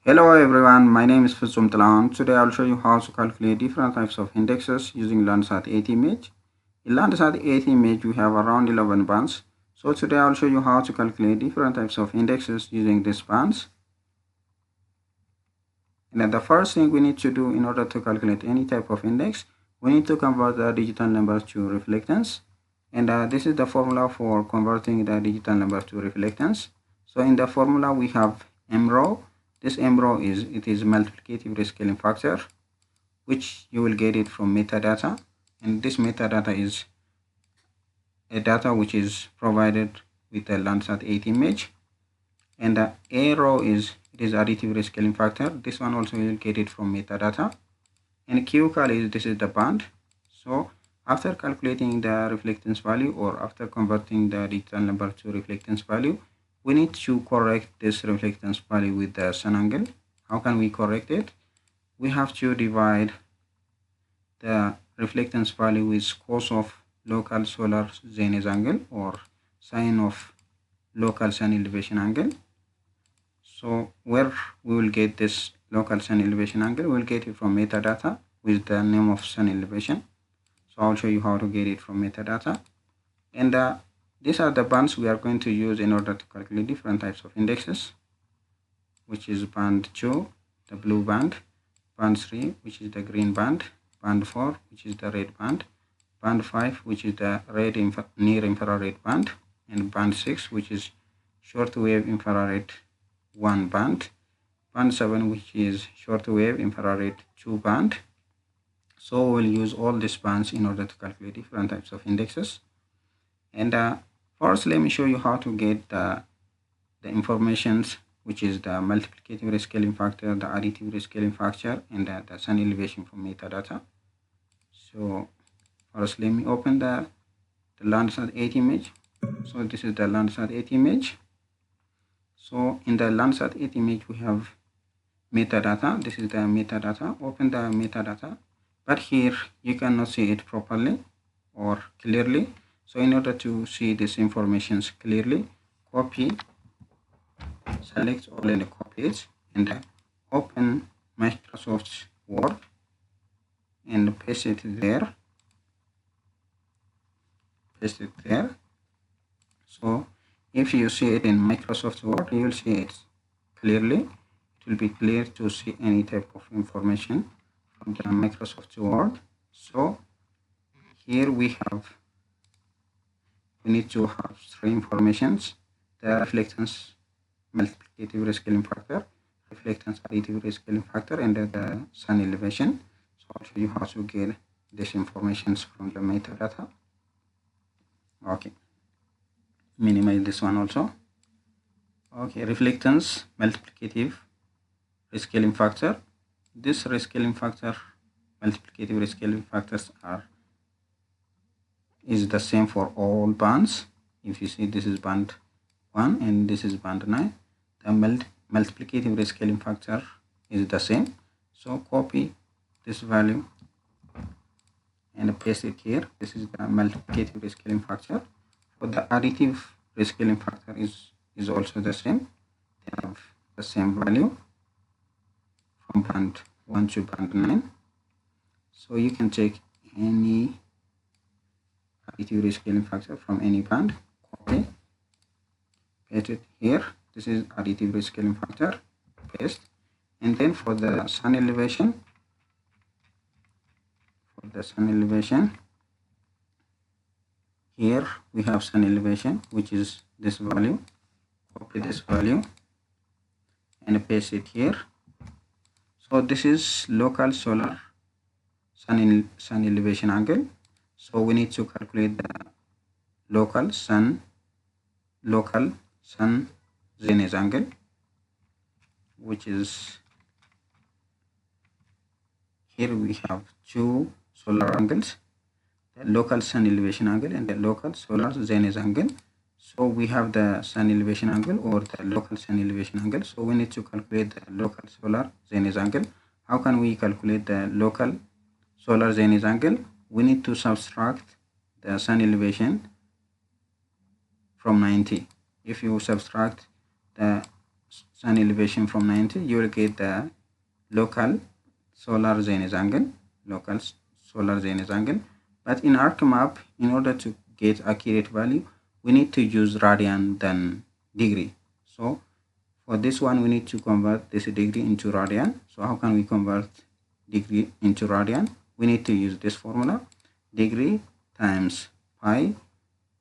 Hello everyone, my name is Fuzum Talan. Today I'll show you how to calculate different types of indexes using Landsat 8 image. In Landsat 8 image we have around 11 bands. So today I'll show you how to calculate different types of indexes using these bands. And then the first thing we need to do in order to calculate any type of index, we need to convert the digital number to reflectance. And this is the formula for converting the digital number to reflectance. So in the formula we have M row. This M row is multiplicative rescaling factor, which you will get it from metadata, and this metadata is a data which is provided with the Landsat 8 image. And the A row is additive rescaling factor. This one also you will get it from metadata. And Q cal is this is the band. So after calculating the reflectance value or after converting the digital number to reflectance value, we need to correct this reflectance value with the sun angle. How can we correct it? We have to divide the reflectance value with cos of local solar zenith angle or sine of local sun elevation angle. So where we will get this local sun elevation angle, we will get it from metadata with the name of sun elevation. So I'll show you how to get it from metadata. And these are the bands we are going to use in order to calculate different types of indexes, which is band 2, the blue band, band 3, which is the green band, band 4, which is the red band, band 5, which is the red near infrared band, and band 6, which is shortwave infrared 1 band, band 7, which is shortwave infrared 2 band. So we'll use all these bands in order to calculate different types of indexes. And first, let me show you how to get the informations, which is the multiplicative rescaling factor, the additive rescaling factor, and the sun elevation from metadata. So first, let me open the Landsat 8 image. So this is the Landsat 8 image. So in the Landsat 8 image, we have metadata. This is the metadata. Open the metadata, but here you cannot see it properly or clearly. So in order to see these informations clearly, copy, select all and copy it, and open Microsoft Word and paste it there. Paste it there. So if you see it in Microsoft Word, you will see it clearly. It will be clear to see any type of information from the Microsoft Word. So here we need to have three informations: the reflectance multiplicative rescaling factor, reflectance additive rescaling factor, and the sun elevation. So I'll show you how to get these informations from the metadata. Okay, minimize this one also. Okay, reflectance multiplicative rescaling factor. This rescaling factor, multiplicative rescaling factors is the same for all bands. If you see, this is band 1 and this is band 9. The multiplicative rescaling factor is the same. So copy this value and paste it here. This is the multiplicative rescaling factor. For the additive rescaling factor is also the same. They have the same value from band 1 to band 9. So you can take any additive rescaling factor from any band, copy, paste it here. This is additive rescaling factor, paste. And then for the sun elevation, here we have sun elevation, which is this value. Copy this value and paste it here. So this is local solar sun elevation angle. So we need to calculate the local sun zenith angle, which is here we have two solar angles, the local sun elevation angle and the local solar zenith angle. So we have the sun elevation angle or the local sun elevation angle. So we need to calculate the local solar zenith angle. How can we calculate the local solar zenith angle? We need to subtract the sun elevation from 90. If you subtract the sun elevation from 90, you will get the local solar zenith angle, but in ArcMap, in order to get accurate value, we need to use radian than degree. So for this one, we need to convert this degree into radian. So how can we convert degree into radian? We need to use this formula, degree times pi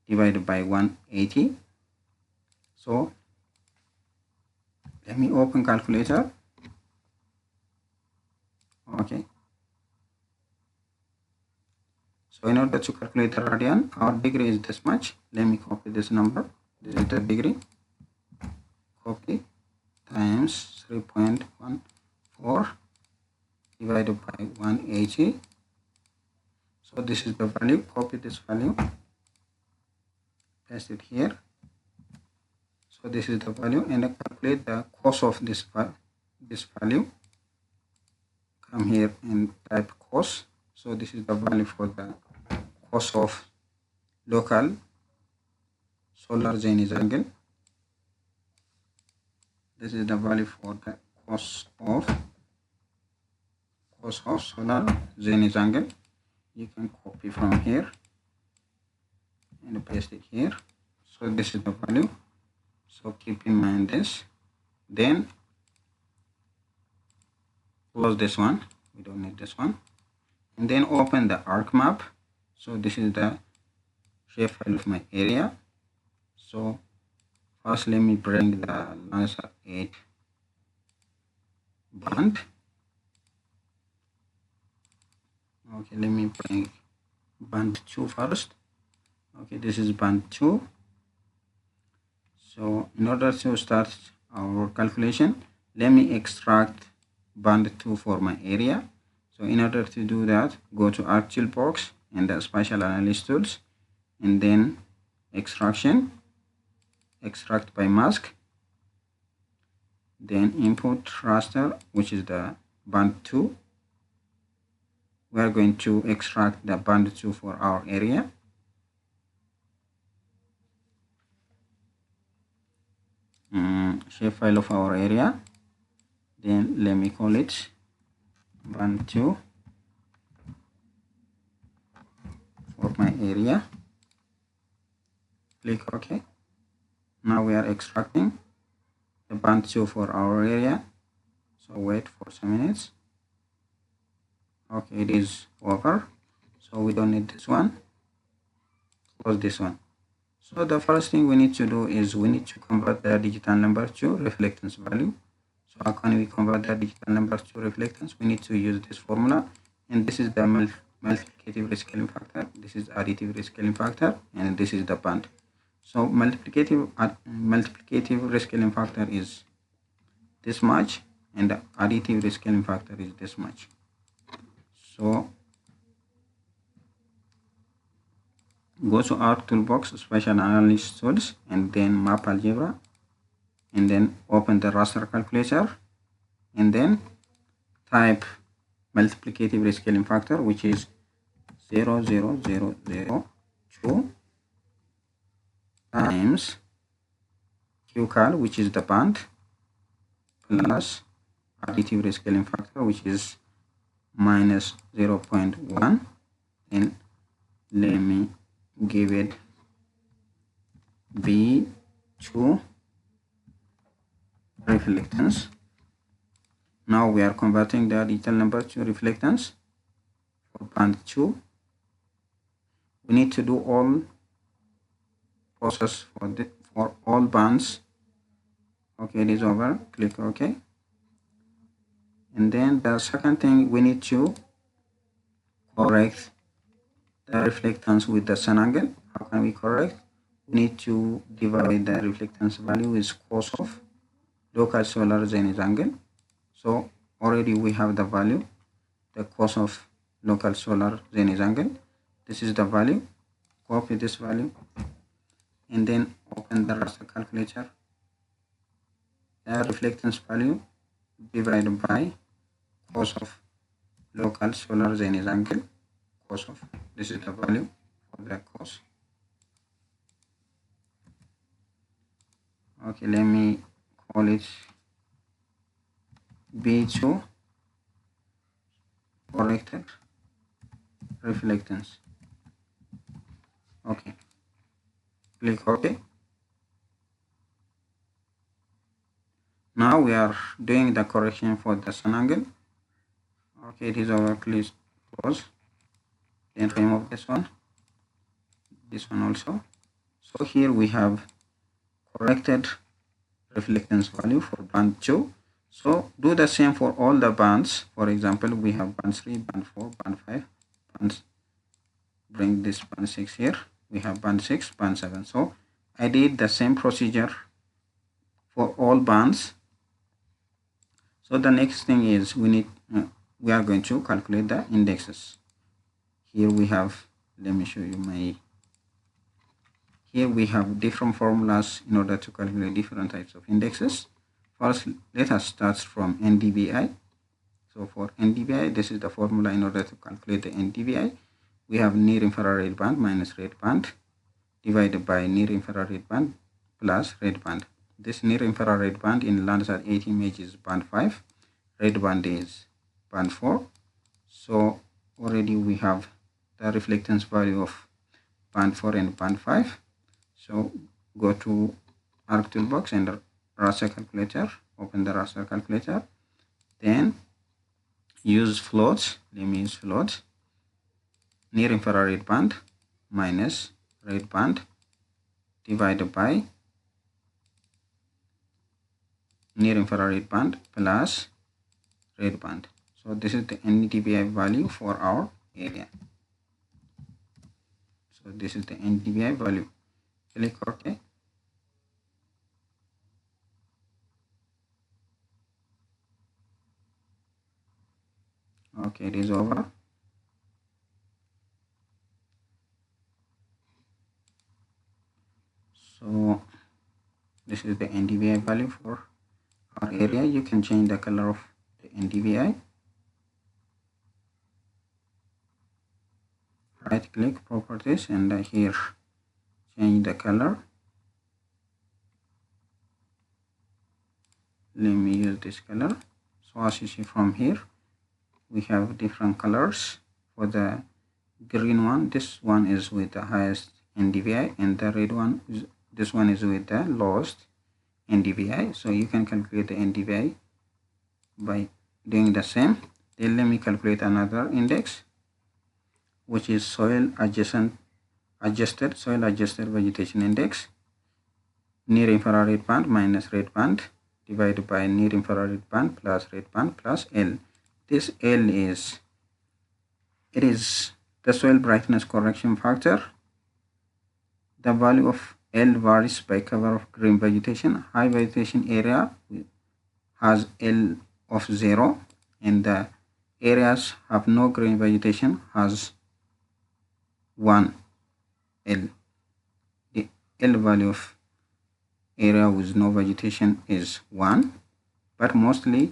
divided by 180. So let me open calculator. Okay. So in order to calculate the radian, our degree is this much. Let me copy this number. This is the degree. Copy times 3.14 divided by 180. So this is the value. Copy this value. Paste it here. So this is the value, and I calculate the cos of this value. Come here and type cos. So this is the value for the cos of local solar zenith angle. This is the value for the cos of solar zenith angle. You can copy from here and paste it here. So this is the value. So keep in mind this. Then close this one. We don't need this one. And then open the ArcMap. So this is the shapefile of my area. So first let me bring the Landsat 8 band. Okay, let me bring band 2 first. Okay, this is band 2. So in order to start our calculation, let me extract band 2 for my area. So in order to do that, go to ArcGL box and the spatial analysis tools, and then extraction, extract by mask, then input raster, which is the band 2. We are going to extract the band 2 for our area. Shapefile of our area. Then let me call it band 2 for my area. Click OK. Now we are extracting the band 2 for our area. So wait for some minutes. Okay, it is over. So we don't need this one. Close this one. So the first thing we need to do is we need to convert the digital number to reflectance value. So how can we convert the digital number to reflectance? We need to use this formula, and this is the multiplicative rescaling factor, this is additive rescaling factor, and this is the band. So multiplicative rescaling factor is this much, and the additive rescaling factor is this much. So go to Arc Toolbox, Spatial Analysis Tools, and then Map Algebra, and then open the Raster Calculator, and then type multiplicative rescaling factor, which is 0.0002 times QCal, which is the band, plus additive rescaling factor, which is minus 0.1, and let me give it B2 reflectance. Now we are converting the digital number to reflectance for band 2. We need to do all process for all bands. Okay, it is over. Click OK. And then the second thing, we need to correct the reflectance with the sun angle. How can we correct? We need to divide the reflectance value with cos of local solar zenith angle. So already we have the value, the cos of local solar zenith angle. This is the value. Copy this value and then open the Raster Calculator. The reflectance value divided by cos of local solar zenith angle. Cos of, this is the value for the cos. Okay, let me call it B2 corrected reflectance. Okay, click OK. Now we are doing the correction for the sun angle. Okay, it is over. Please close. Then remove this one also. So here we have corrected reflectance value for band 2. So do the same for all the bands. For example, we have band 3, band 4, band 5, bands. Bring this band 6 here. We have band 6, band 7. So I did the same procedure for all bands. So the next thing is we are going to calculate the indexes. Here we have, let me show you here we have different formulas in order to calculate different types of indexes. First, let us start from NDVI. So for NDVI, this is the formula in order to calculate the NDVI. We have near infrared band minus red band divided by near infrared band plus red band. This near infrared band in Landsat 8 image is band 5. Red band is band 4. So already we have the reflectance value of band 4 and band 5. So go to Arc Toolbox and Raster Calculator. Open the Raster Calculator. Then use floats. Let me use floats. Near infrared band minus red band divided by near infrared band plus red band. So this is the NDWI value for our area. So this is the NDWI value. Click OK. Okay, it is over. So this is the NDVI value for our area. You can change the color of the NDVI. Right click properties and here change the color. Let me use this color. So as you see from here, we have different colors. For the green one, this one is with the highest NDVI, and the red one is, this one is with the lowest NDVI. So you can calculate the NDVI by doing the same. Then let me calculate another index, which is soil adjusted vegetation index. Near infrared band minus red band divided by near infrared band plus red band plus L. This L is the soil brightness correction factor. The value of L varies by cover of green vegetation. High vegetation area has L of 0, and the areas have no green vegetation has 1 L. The L value of area with no vegetation is 1, but mostly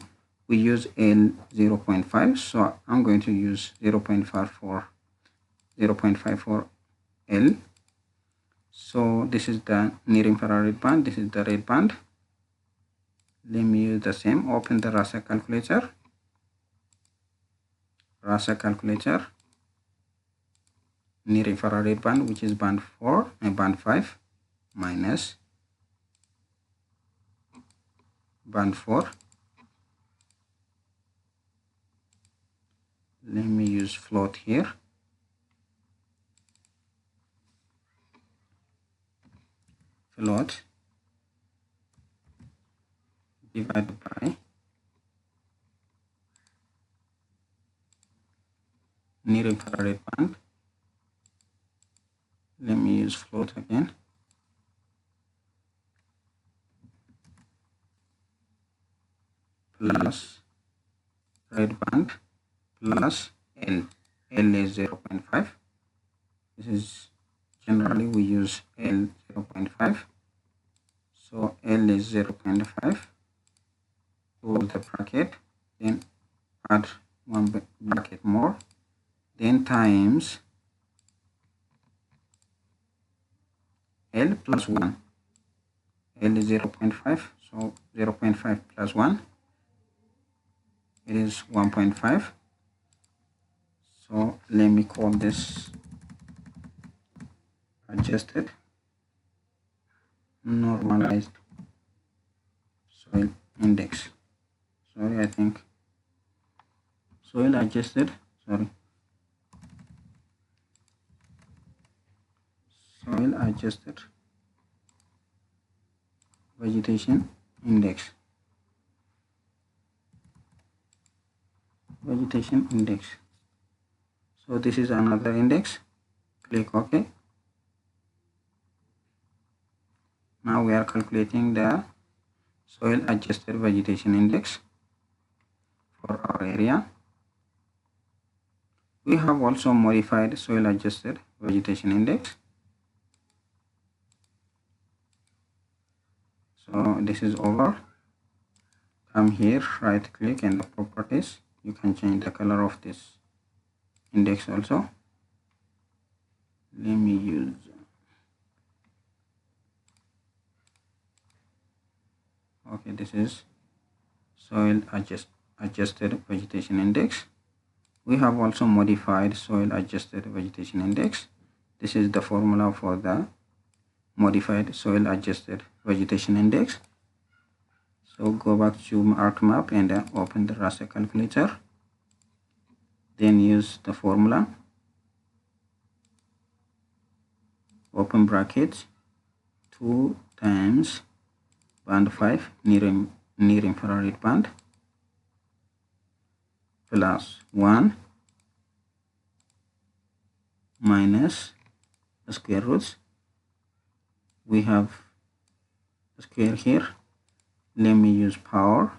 we use L 0.5, so I'm going to use 0.54 L. So this is the near infrared band, this is the red band. Let me use the same. Open the Raster Calculator. Raster Calculator. Near infrared band, which is band 4 and band 5 minus band 4. Let me use float here. Float divided by near infrared band. Let me use float again. Plus red band plus L. L is 0.5. This is generally we use L 0.5. So L is 0.5. Close the bracket, then add one bracket more, then times L plus 1. L is 0.5, so 0.5 plus 1. it is 1.5. So let me call this adjusted normalized soil index. Sorry, I think soil adjusted vegetation index. So this is another index. Click OK. Now we are calculating the soil adjusted vegetation index for our area. We have also modified soil adjusted vegetation index. So this is over. Come here, right click, and the properties. You can change the color of this index also. Let me use okay, this is soil adjusted vegetation index. We have also modified soil adjusted vegetation index. This is the formula for the modified soil adjusted vegetation index. So go back to ArcMap and open the Raster Calculator. Then use the formula. Open bracket 2 times band 5 near infrared band plus 1 minus the square roots. We have a square here. Let me use power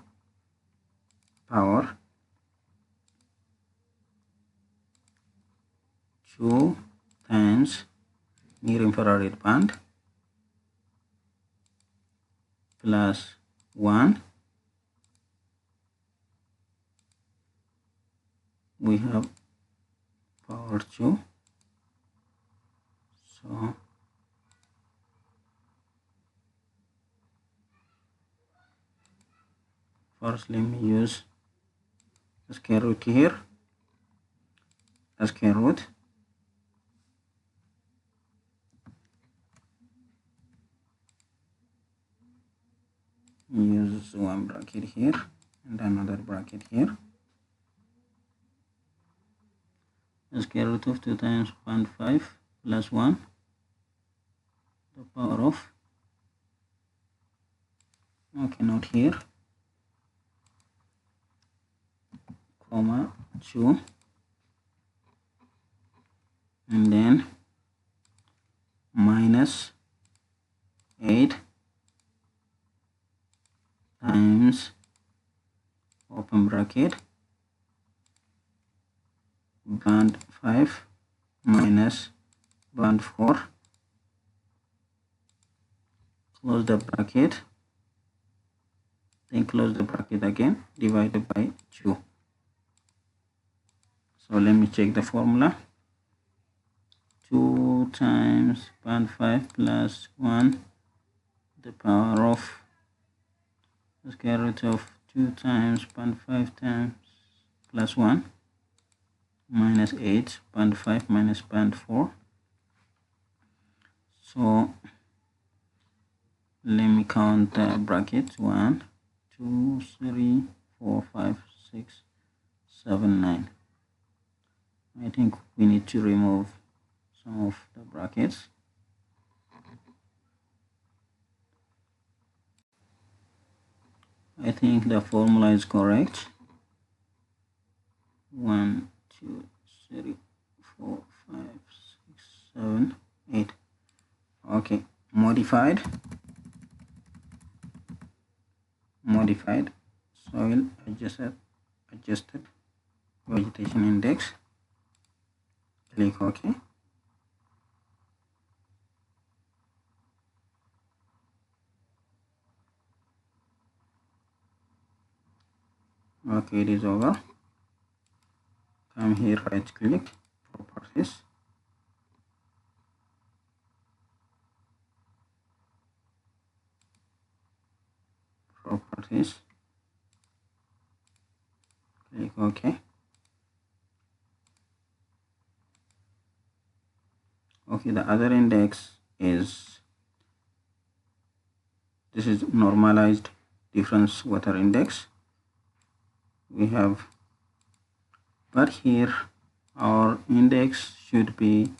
2 times near infrared band plus 1. We have power 2. So first let me use the square root here. The square root use one bracket here and another bracket here. The square root of 2 times 0.5 plus 1, the power of, okay, not here, comma 2, and then minus 8 times open bracket band 5 minus band 4, close the bracket, then close the bracket again, divided by 2. So let me check the formula. 2 times band 5 plus 1, the power of the square root of 2 times band 5 times plus 1 minus 8 band 5 minus band 4. So let me count the brackets. 1 2 3 4 5 6 7 9. I think we need to remove some of the brackets. I think the formula is correct. 1 2 3 4 5 6 7 8. Okay, modified soil adjusted vegetation index. Click OK. Okay, it is over. Come here, right click, properties, click OK. Okay, the other index is, this is normalized difference water index. We have, but here our index should be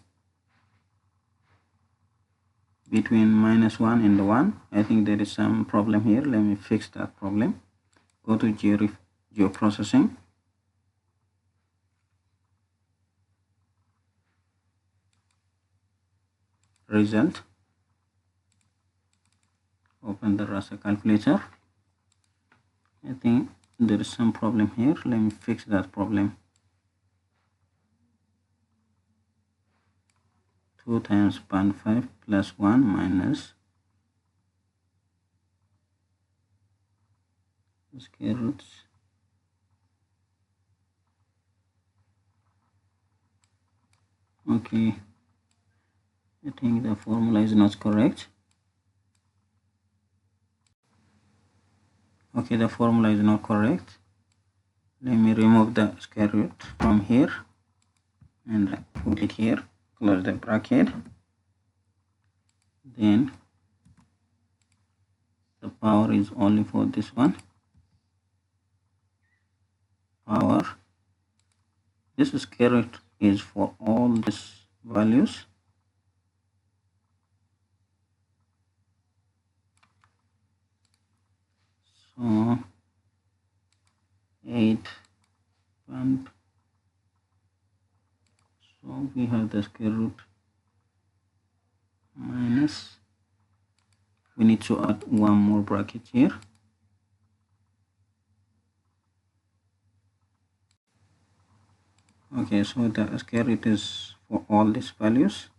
between -1 and 1. I think there is some problem here. Let me fix that problem. Go to geoprocessing. Result. Open the Raster Calculator. I think there is some problem here. Let me fix that problem. 2 times 0.5 plus 1 minus square roots. Okay, I think the formula is not correct. Okay, the formula is not correct. Let me remove the square root from here and put it here. Close the bracket. Then the power is only for this one. Power. This square root is for all these values. So 8 pump. So we have the square root minus, we need to add one more bracket here. Okay, so the square root is for all these values.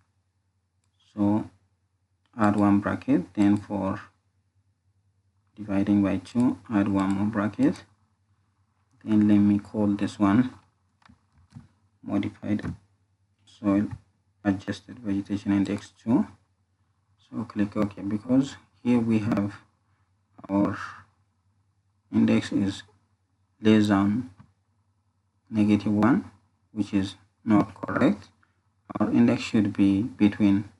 So add one bracket, then for dividing by 2, add one more bracket. Then let me call this one modified soil adjusted vegetation index 2. So click OK, because here we have our index is less than -1, which is not correct. Our index should be between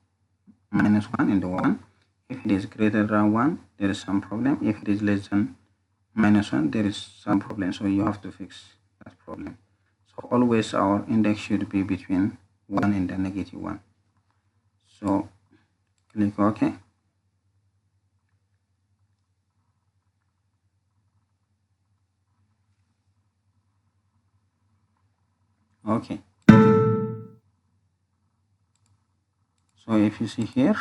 -1 and 1. If it is greater than 1, there is some problem. If it is less than -1, there is some problem. So you have to fix that problem. So always our index should be between 1 and the -1. So click OK. Okay. So if you see here,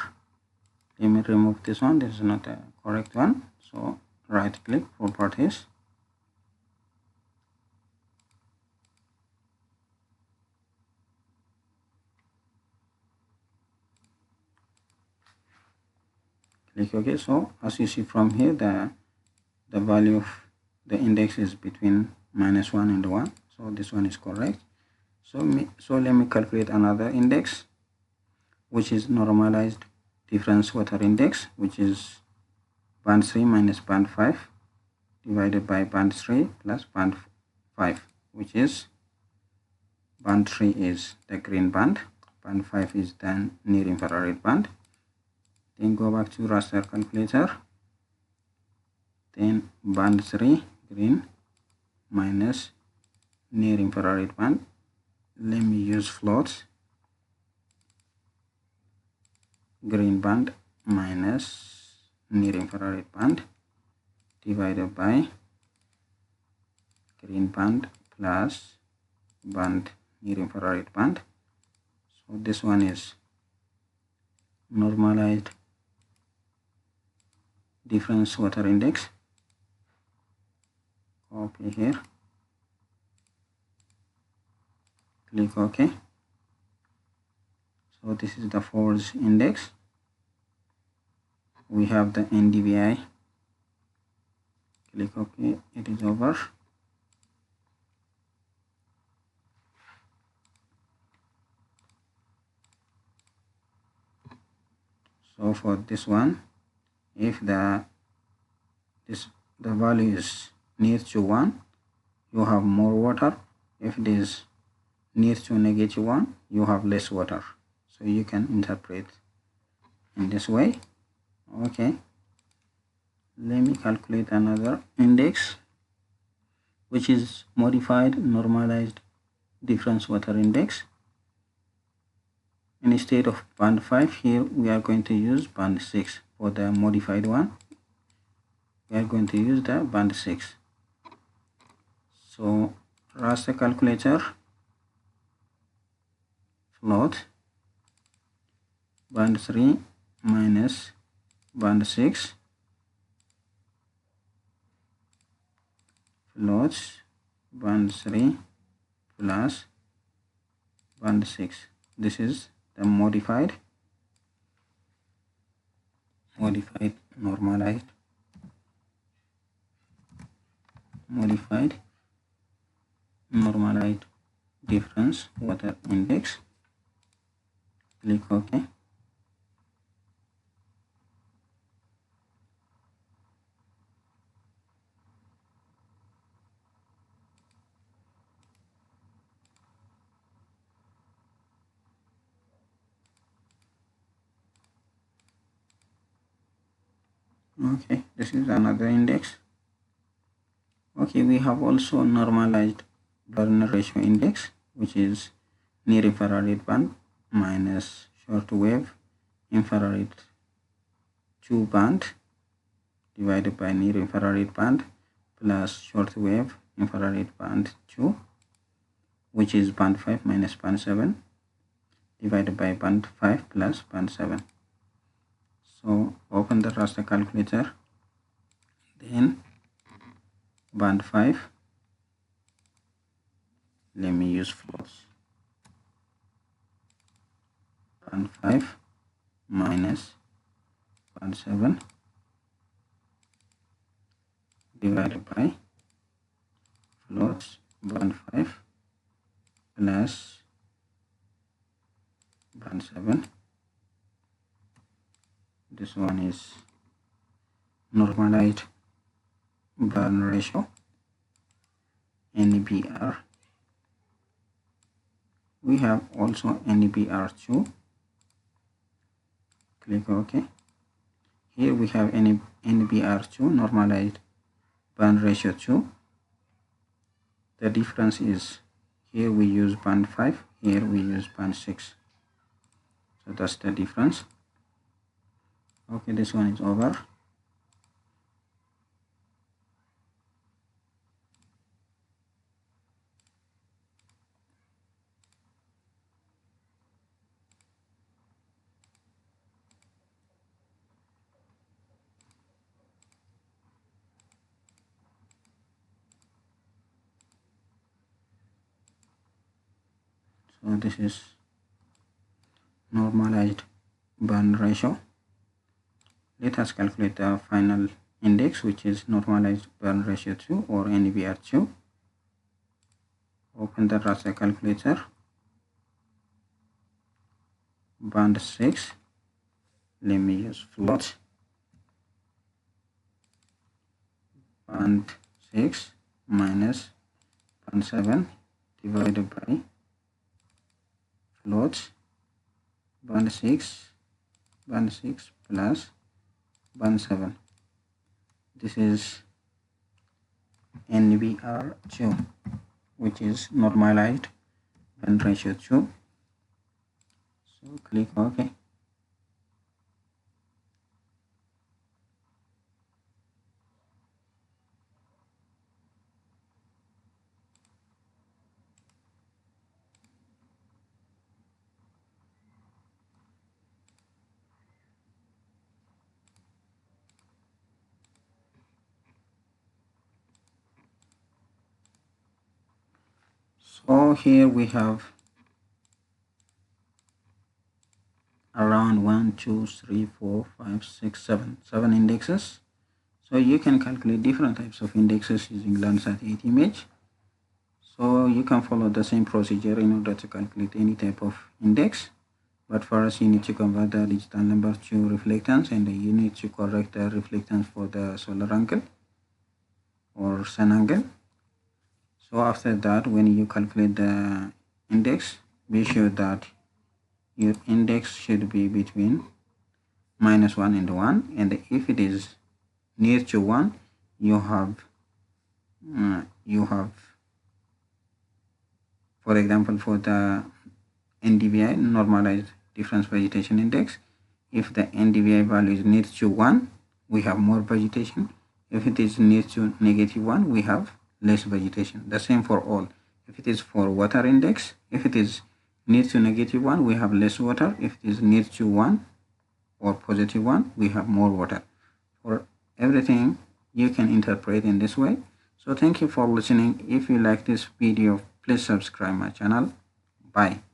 let me remove this one. This is not a correct one. So right click, properties. Click OK. So as you see from here, the value of the index is between -1 and 1. So this one is correct. So let me calculate another index, which is normalized difference water index, which is band 3 minus band 5 divided by band 3 plus band 5, which is band 3 is the green band, band 5 is the near infrared band. Then go back to Raster Calculator. Then band 3 green minus near infrared band. Let me use floats. Green band minus near infrared band divided by green band plus band near infrared band. So this one is normalized difference water index. Copy here. Click OK. So this is the force index. We have the NDVI. Click OK. It is over. So for this one, if the value is near to 1, you have more water. If it is near to -1, you have less water. So you can interpret in this way. Okay, let me calculate another index, which is modified normalized difference water index. Instead of band 5, here we are going to use band 6. For the modified one, we are going to use the band 6. So Raster Calculator, float band 3 minus band 6, floats band 3 plus band 6. This is the modified normalized difference water index. Click OK. Okay, this is another index. Okay, we have also normalized burn ratio index, which is near infrared band minus short wave infrared 2 band divided by near infrared band plus short wave infrared band 2, which is band 5 minus band 7 divided by band 5 plus band 7. So open the raster calculator, then band 5, let me use floats, band 5 minus band 7 divided by floats band 5 plus band 7. This one is normalized burn ratio, NBR. We have also NBR2. Click OK. Here we have NBR2 normalized burn ratio 2. The difference is here we use band 5, here we use band 6. So that's the difference. Okay, this one is over. So this is normalized burn ratio. Let us calculate the final index, which is normalized burn ratio 2 or NBR2. Open the raster calculator, band 6, let me use float, band 6 minus band 7 divided by float band 6 plus band 7. This is NBR2, which is normalized burn ratio 2. So click OK. So here we have around 1, 2, 3, 4, 5, 6, 7 indexes. So you can calculate different types of indexes using Landsat 8 image. So you can follow the same procedure in order to calculate any type of index. But first you need to convert the digital number to reflectance, and you need to correct the reflectance for the solar angle or sun angle. So after that, when you calculate the index, be sure that your index should be between -1 and 1, and if it is near to 1, you have for example, for the NDVI, normalized difference vegetation index, if the NDVI value is near to 1, we have more vegetation. If it is near to -1, we have less vegetation. The same for all. If it is for water index, if it is near to -1, we have less water. If it is near to 1 or +1, we have more water. For everything, you can interpret in this way. So thank you for listening. If you like this video, please subscribe my channel. Bye.